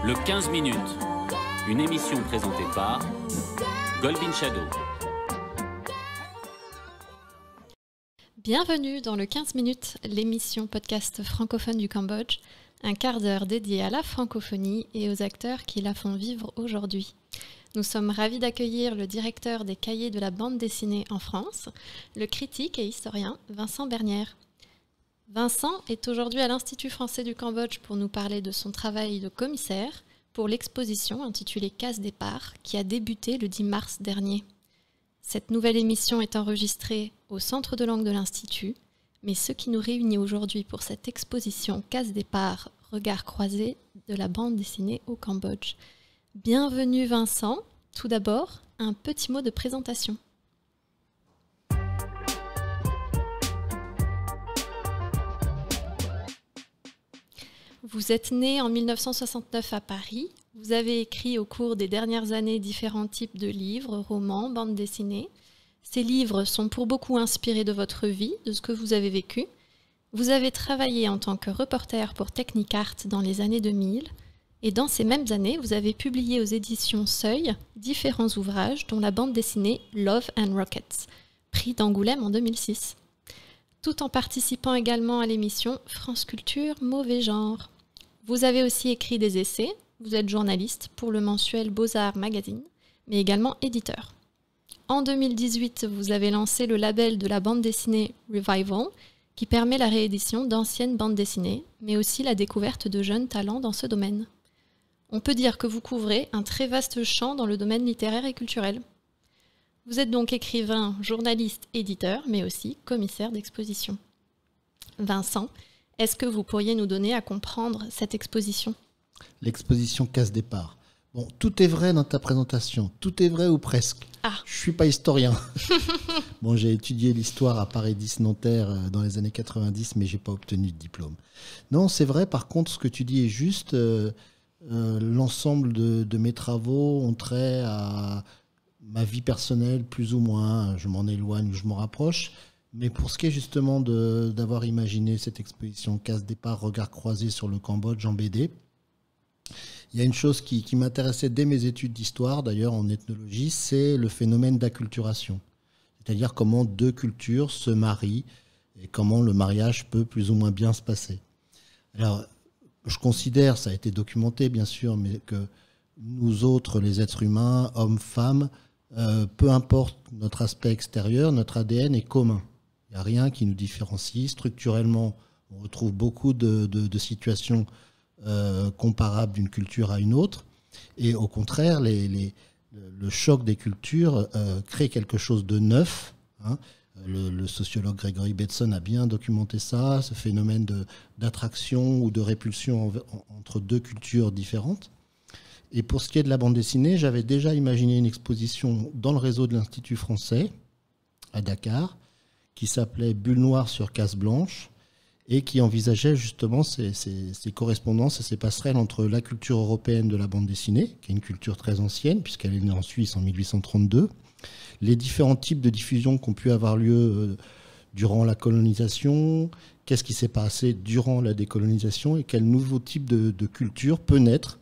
Le 15 minutes, une émission présentée par Golden Shadow. Bienvenue dans le 15 minutes, l'émission podcast francophone du Cambodge, un quart d'heure dédié à la francophonie et aux acteurs qui la font vivre aujourd'hui. Nous sommes ravis d'accueillir le directeur des cahiers de la bande dessinée en France, le critique et historien Vincent Bernière. Vincent est aujourd'hui à l'Institut français du Cambodge pour nous parler de son travail de commissaire pour l'exposition intitulée Case Départ qui a débuté le 10 mars dernier. Cette nouvelle émission est enregistrée au Centre de langue de l'Institut, mais ce qui nous réunit aujourd'hui pour cette exposition Case Départ, regard croisé de la bande dessinée au Cambodge. Bienvenue Vincent. Tout d'abord, un petit mot de présentation. Vous êtes né en 1969 à Paris. Vous avez écrit au cours des dernières années différents types de livres, romans, bandes dessinées. Ces livres sont pour beaucoup inspirés de votre vie, de ce que vous avez vécu. Vous avez travaillé en tant que reporter pour Technicart dans les années 2000. Et dans ces mêmes années, vous avez publié aux éditions Seuil différents ouvrages, dont la bande dessinée Love and Rockets, prix d'Angoulême en 2006. Tout en participant également à l'émission France Culture Mauvais Genre. Vous avez aussi écrit des essais, vous êtes journaliste pour le mensuel Beaux-Arts Magazine, mais également éditeur. En 2018, vous avez lancé le label de la bande dessinée Revival, qui permet la réédition d'anciennes bandes dessinées, mais aussi la découverte de jeunes talents dans ce domaine. On peut dire que vous couvrez un très vaste champ dans le domaine littéraire et culturel. Vous êtes donc écrivain, journaliste, éditeur, mais aussi commissaire d'exposition. Vincent, est-ce que vous pourriez nous donner à comprendre cette exposition ? L'exposition Case Départ. Bon, tout est vrai dans ta présentation. Tout est vrai ou presque. Ah. Je ne suis pas historien. Bon, j'ai étudié l'histoire à Paris 10 Nanterre dans les années 90, mais je n'ai pas obtenu de diplôme. Non, c'est vrai, par contre, ce que tu dis est juste. L'ensemble de mes travaux ont trait à ma vie personnelle, plus ou moins. Je m'en éloigne ou je m'en rapproche. Mais pour ce qui est justement d'avoir imaginé cette exposition Case Départ, regard croisé sur le Cambodge en BD, il y a une chose qui m'intéressait dès mes études d'histoire, d'ailleurs en ethnologie, c'est le phénomène d'acculturation. C'est-à-dire comment deux cultures se marient et comment le mariage peut plus ou moins bien se passer. Alors, je considère, ça a été documenté bien sûr, mais que nous autres, les êtres humains, hommes, femmes, peu importe notre aspect extérieur, notre ADN est commun. Il n'y a rien qui nous différencie. Structurellement, on retrouve beaucoup de situations comparables d'une culture à une autre. Et au contraire, le choc des cultures crée quelque chose de neuf. Hein. Le sociologue Gregory Bateson a bien documenté ça, ce phénomène d'attraction ou de répulsion entre deux cultures différentes. Et pour ce qui est de la bande dessinée, j'avais déjà imaginé une exposition dans le réseau de l'Institut français, à Dakar, qui s'appelait Bulle noire sur case blanche, et qui envisageait justement ces correspondances et ces passerelles entre la culture européenne de la bande dessinée, qui est une culture très ancienne, puisqu'elle est née en Suisse en 1832, les différents types de diffusion qui ont pu avoir lieu durant la colonisation, qu'est-ce qui s'est passé durant la décolonisation et quel nouveau type de culture peut naître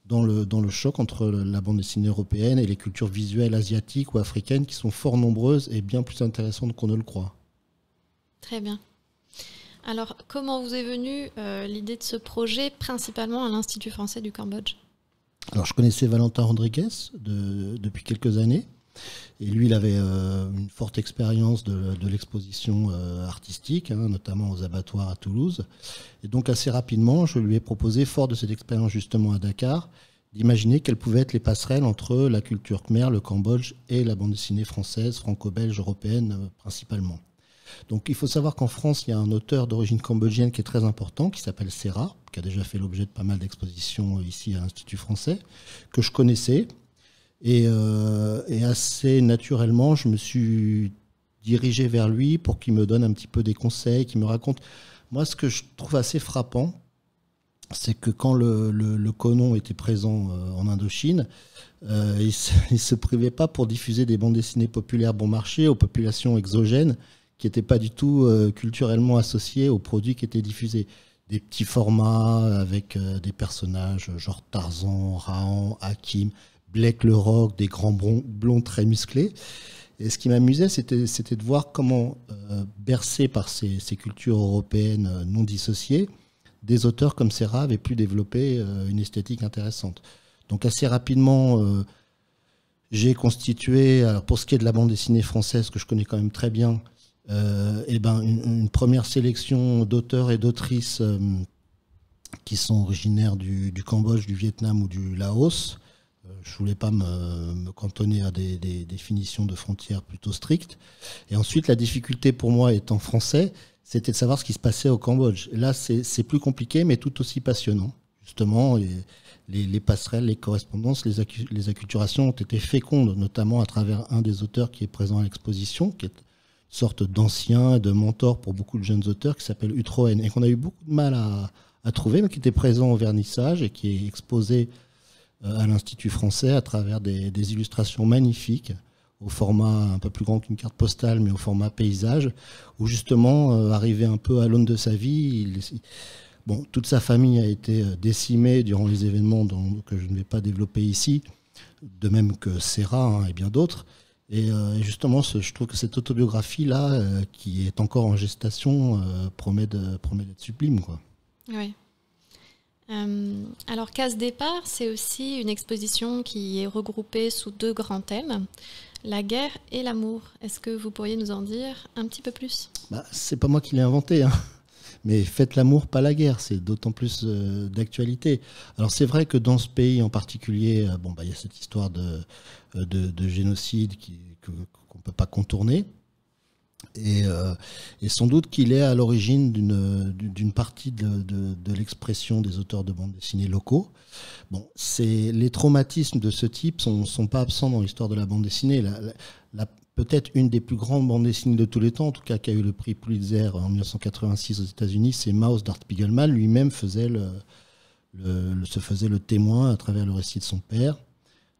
dans le choc entre la bande dessinée européenne et les cultures visuelles asiatiques ou africaines qui sont fort nombreuses et bien plus intéressantes qu'on ne le croit. Très bien. Alors, comment vous est venue l'idée de ce projet, principalement à l'Institut français du Cambodge ? Alors, je connaissais Valentin Rodriguez depuis quelques années. Et lui, il avait une forte expérience de l'exposition artistique, hein, notamment aux abattoirs à Toulouse. Et donc, assez rapidement, je lui ai proposé, fort de cette expérience justement à Dakar, d'imaginer quelles pouvaient être les passerelles entre la culture khmer, le Cambodge et la bande dessinée française, franco-belge, européenne principalement. Donc, il faut savoir qu'en France, il y a un auteur d'origine cambodgienne qui est très important, qui s'appelle Serra, qui a déjà fait l'objet de pas mal d'expositions ici à l'Institut français, que je connaissais. Et assez naturellement, je me suis dirigé vers lui pour qu'il me donne un petit peu des conseils, qu'il me raconte. Moi, ce que je trouve assez frappant, c'est que quand le Konon était présent en Indochine, il se privait pas pour diffuser des bandes dessinées populaires bon marché aux populations exogènes qui n'étaient pas du tout culturellement associées aux produits qui étaient diffusés. des petits formats avec des personnages genre Tarzan, Rahan, Hakim, Blake le Rock, des grands blonds très musclés. Et ce qui m'amusait, c'était de voir comment, bercés par ces cultures européennes non dissociées, des auteurs comme Serra avaient pu développer une esthétique intéressante. Donc assez rapidement, j'ai constitué, alors pour ce qui est de la bande dessinée française, que je connais quand même très bien, une première sélection d'auteurs et d'autrices qui sont originaires du Cambodge, du Vietnam ou du Laos. Je ne voulais pas me cantonner à des définitions de frontières plutôt strictes. Et ensuite, la difficulté pour moi, étant français, c'était de savoir ce qui se passait au Cambodge. Et là, c'est plus compliqué, mais tout aussi passionnant. Justement, les passerelles, les correspondances, les acculturations ont été fécondes, notamment à travers un des auteurs qui est présent à l'exposition, qui est une sorte d'ancien, de mentor pour beaucoup de jeunes auteurs, qui s'appelle Utroen, et qu'on a eu beaucoup de mal à trouver, mais qui était présent au vernissage et qui est exposé à l'Institut français à travers des illustrations magnifiques au format un peu plus grand qu'une carte postale, mais au format paysage, où justement, arrivé un peu à l'aune de sa vie, toute sa famille a été décimée durant les événements que je ne vais pas développer ici, de même que Serra et bien d'autres. Et justement, je trouve que cette autobiographie-là, qui est encore en gestation, promet d'être sublime, quoi. Oui. Alors, Case Départ, c'est aussi une exposition qui est regroupée sous 2 grands thèmes, la guerre et l'amour. Est-ce que vous pourriez nous en dire un petit peu plus ? C'est pas moi qui l'ai inventé, hein. Mais faites l'amour, pas la guerre, c'est d'autant plus d'actualité. Alors c'est vrai que dans ce pays en particulier, il y a cette histoire de génocide qu'on ne peut pas contourner. Et sans doute qu'il est à l'origine d'une partie de l'expression des auteurs de bande dessinée locaux. Les traumatismes de ce type sont pas absents dans l'histoire de la bande dessinée. Peut-être une des plus grandes bandes dessinées de tous les temps, en tout cas qui a eu le prix Pulitzer en 1986 aux États-Unis, c'est Maus d'Art Spiegelman. Lui-même se faisait le témoin à travers le récit de son père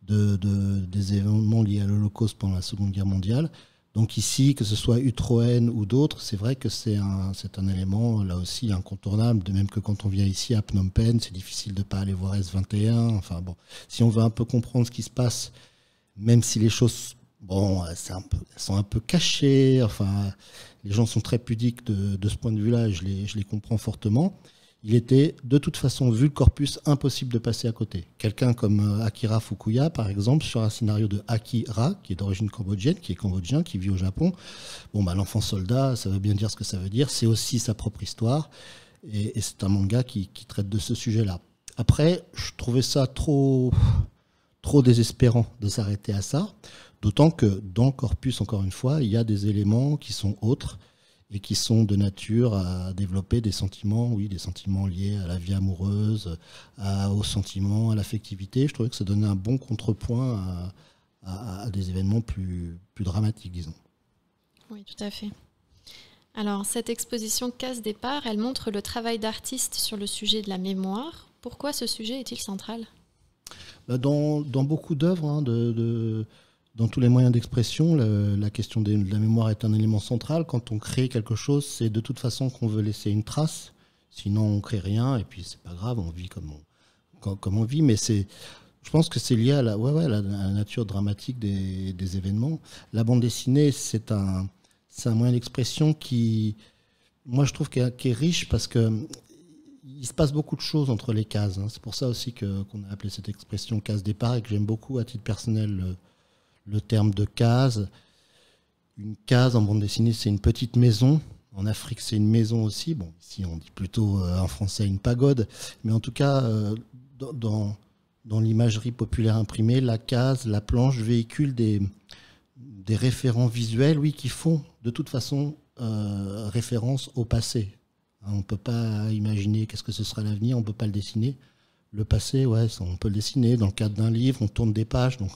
des événements liés à l'Holocauste pendant la Seconde Guerre mondiale. Donc ici, que ce soit Utroen ou d'autres, c'est vrai que c'est un élément, là aussi, incontournable, de même que quand on vient ici à Phnom Penh, c'est difficile de ne pas aller voir S21. Enfin bon, si on veut un peu comprendre ce qui se passe, même si les choses, elles sont un peu cachées, les gens sont très pudiques de ce point de vue-là, et je les comprends fortement. Il était de toute façon, vu le corpus, impossible de passer à côté. Quelqu'un comme Akira Fukuya, par exemple, sur un scénario de Akira, qui est d'origine cambodgienne, qui est cambodgien, qui vit au Japon. L'enfant soldat, ça veut bien dire ce que ça veut dire. C'est aussi sa propre histoire. Et c'est un manga qui traite de ce sujet-là. Après, je trouvais ça trop désespérant de s'arrêter à ça. D'autant que dans le corpus, encore une fois, il y a des éléments qui sont autres et qui sont de nature à développer des sentiments liés à la vie amoureuse, aux sentiments, à l'affectivité. Je trouvais que ça donnait un bon contrepoint à des événements plus dramatiques, disons. Oui, tout à fait. Alors, cette exposition Case Départ, elle montre le travail d'artiste sur le sujet de la mémoire. Pourquoi ce sujet est-il central ? Dans beaucoup d'œuvres, dans tous les moyens d'expression, la question de la mémoire est un élément central. Quand on crée quelque chose, c'est de toute façon qu'on veut laisser une trace. Sinon, on ne crée rien, et puis c'est pas grave, on vit comme on vit. Mais je pense que c'est lié à la nature dramatique des événements. La bande dessinée, c'est un moyen d'expression qui, moi, je trouve, qui est riche parce que il se passe beaucoup de choses entre les cases. Hein. C'est pour ça aussi qu'on a appelé cette expression case départ et que j'aime beaucoup à titre personnel le terme de case. Une case en bande dessinée, c'est une petite maison. En Afrique, c'est une maison aussi. Bon, ici, on dit plutôt en français une pagode. Mais en tout cas, dans l'imagerie populaire imprimée, la case, la planche véhicule des référents visuels, oui, qui font de toute façon référence au passé. On ne peut pas imaginer qu'est-ce que ce sera l'avenir, on ne peut pas le dessiner. Le passé, ouais, on peut le dessiner. Dans le cadre d'un livre, on tourne des pages. Donc,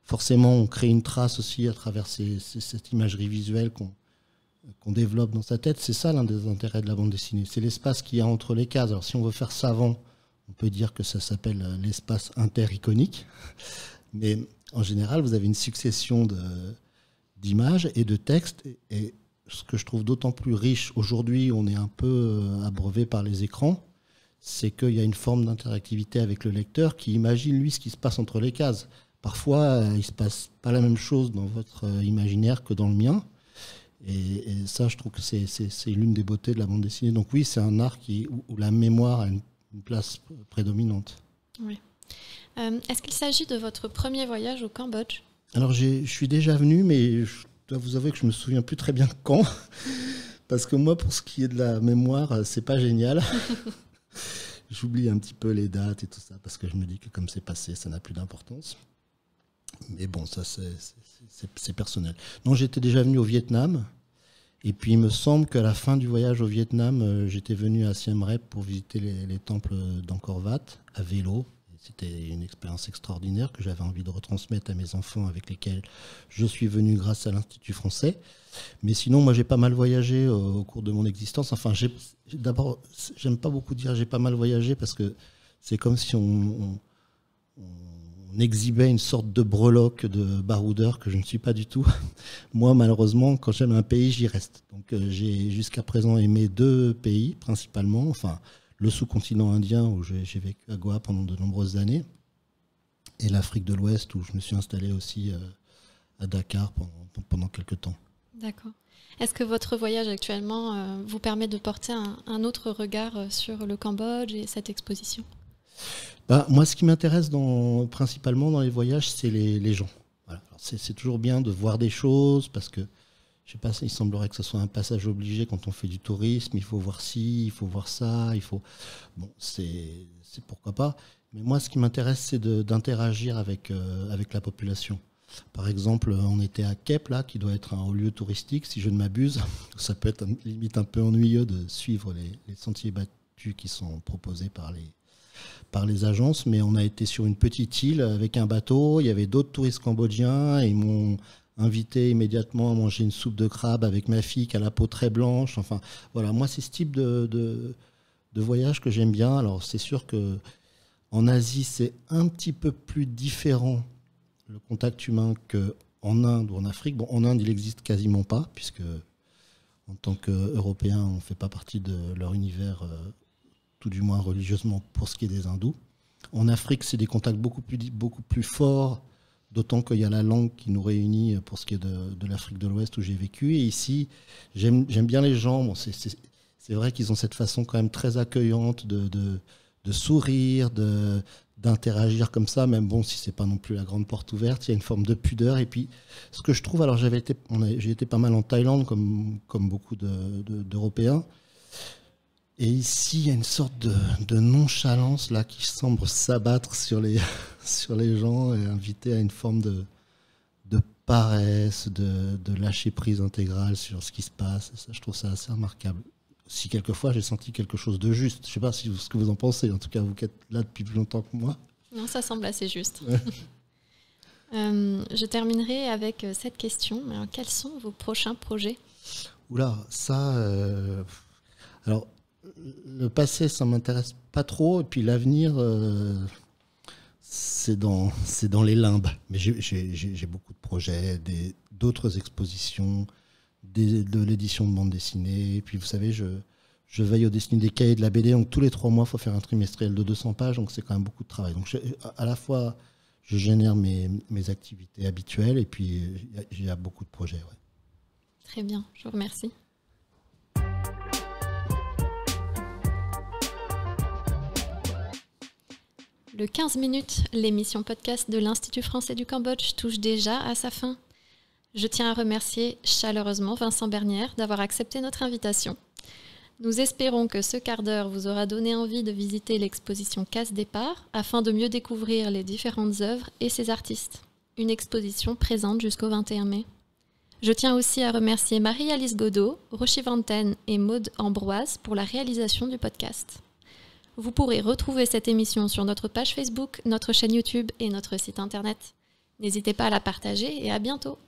forcément, on crée une trace aussi à travers cette imagerie visuelle qu'on développe dans sa tête. C'est ça l'un des intérêts de la bande dessinée. C'est l'espace qu'il y a entre les cases. Alors, si on veut faire savant, on peut dire que ça s'appelle l'espace intericonique. Mais en général, vous avez une succession d'images et de textes. Et ce que je trouve d'autant plus riche aujourd'hui, on est un peu abreuvé par les écrans, c'est qu'il y a une forme d'interactivité avec le lecteur qui imagine, lui, ce qui se passe entre les cases. Parfois, il ne se passe pas la même chose dans votre imaginaire que dans le mien. Et ça, je trouve que c'est l'une des beautés de la bande dessinée. Donc oui, c'est un art où la mémoire a une place prédominante. Oui. Est-ce qu'il s'agit de votre premier voyage au Cambodge ? Alors, je suis déjà venu, mais je dois vous avouer que je ne me souviens plus très bien quand. Parce que moi, pour ce qui est de la mémoire, c'est pas génial. J'oublie un petit peu les dates et tout ça, parce que je me dis que comme c'est passé, ça n'a plus d'importance. Mais bon, ça, c'est personnel. Non, j'étais déjà venu au Vietnam. Et puis, il me semble qu'à la fin du voyage au Vietnam, j'étais venu à Siem Reap pour visiter les temples d'Angkor Wat à vélo. C'était une expérience extraordinaire que j'avais envie de retransmettre à mes enfants avec lesquels je suis venu grâce à l'Institut français. Mais sinon, moi, j'ai pas mal voyagé au cours de mon existence. Enfin, d'abord, j'aime pas beaucoup dire j'ai pas mal voyagé parce que c'est comme si on exhibait une sorte de breloque de baroudeur que je ne suis pas du tout. Moi, malheureusement, quand j'aime un pays, j'y reste. Donc, j'ai jusqu'à présent aimé 2 pays principalement. Enfin, le sous-continent indien où j'ai vécu à Goa pendant de nombreuses années et l'Afrique de l'Ouest où je me suis installé aussi à Dakar pendant quelques temps. D'accord. Est-ce que votre voyage actuellement vous permet de porter un autre regard sur le Cambodge et cette exposition ? Moi, ce qui m'intéresse principalement dans les voyages, c'est les gens. Voilà. Alors, c'est toujours bien de voir des choses parce que je sais pas, il semblerait que ce soit un passage obligé quand on fait du tourisme. Il faut voir ci, il faut voir ça, Bon, c'est pourquoi pas. Mais moi, ce qui m'intéresse, c'est d'interagir avec la population. Par exemple, on était à Kep, là, qui doit être un haut lieu touristique, si je ne m'abuse. Ça peut être limite un peu ennuyeux de suivre les sentiers battus qui sont proposés par les agences. Mais on a été sur une petite île avec un bateau. Il y avait d'autres touristes cambodgiens et ils m'ont invité immédiatement à manger une soupe de crabe avec ma fille qui a la peau très blanche. Enfin, voilà, moi, c'est ce type de voyage que j'aime bien. Alors, c'est sûr qu'en Asie, c'est un petit peu plus différent, le contact humain, qu'en Inde ou en Afrique. Bon, en Inde, il n'existe quasiment pas, puisque en tant qu'Européens, on ne fait pas partie de leur univers, tout du moins religieusement, pour ce qui est des hindous. En Afrique, c'est des contacts beaucoup plus forts, d'autant qu'il y a la langue qui nous réunit pour ce qui est de l'Afrique de l'Ouest où j'ai vécu. Et ici, j'aime bien les gens. Bon, c'est vrai qu'ils ont cette façon quand même très accueillante de sourire, d'interagir comme ça, même bon, si c'est pas non plus la grande porte ouverte, il y a une forme de pudeur. Et puis, ce que je trouve, alors j'ai été pas mal en Thaïlande, comme beaucoup d'Européens. Et ici, il y a une sorte de nonchalance là qui semble s'abattre sur les gens et inviter à une forme de paresse, de lâcher prise intégrale sur ce qui se passe. Et ça, je trouve ça assez remarquable. Si quelquefois j'ai senti quelque chose de juste, je ne sais pas ce que vous en pensez. En tout cas, vous qui êtes là depuis plus longtemps que moi. Non, ça semble assez juste. Ouais. Je terminerai avec cette question. Quels sont vos prochains projets ? Oula, ça... Alors, le passé, ça m'intéresse pas trop. Et puis l'avenir, c'est dans les limbes. Mais j'ai beaucoup de projets, d'autres expositions, de l'édition de bande dessinée. Et puis vous savez, je veille au destiné des cahiers de la BD. Donc tous les 3 mois, il faut faire un trimestriel de 200 pages. Donc c'est quand même beaucoup de travail. Donc à la fois, je génère mes activités habituelles. Et puis il y a beaucoup de projets. Ouais. Très bien, je vous remercie. Le 15 minutes, l'émission podcast de l'Institut français du Cambodge touche déjà à sa fin. Je tiens à remercier chaleureusement Vincent Bernière d'avoir accepté notre invitation. Nous espérons que ce quart d'heure vous aura donné envie de visiter l'exposition Casse Départ afin de mieux découvrir les différentes œuvres et ses artistes. Une exposition présente jusqu'au 21 mai. Je tiens aussi à remercier Marie-Alice Godot, Rochi Vantène et Maude Ambroise pour la réalisation du podcast. Vous pourrez retrouver cette émission sur notre page Facebook, notre chaîne YouTube et notre site internet. N'hésitez pas à la partager et à bientôt.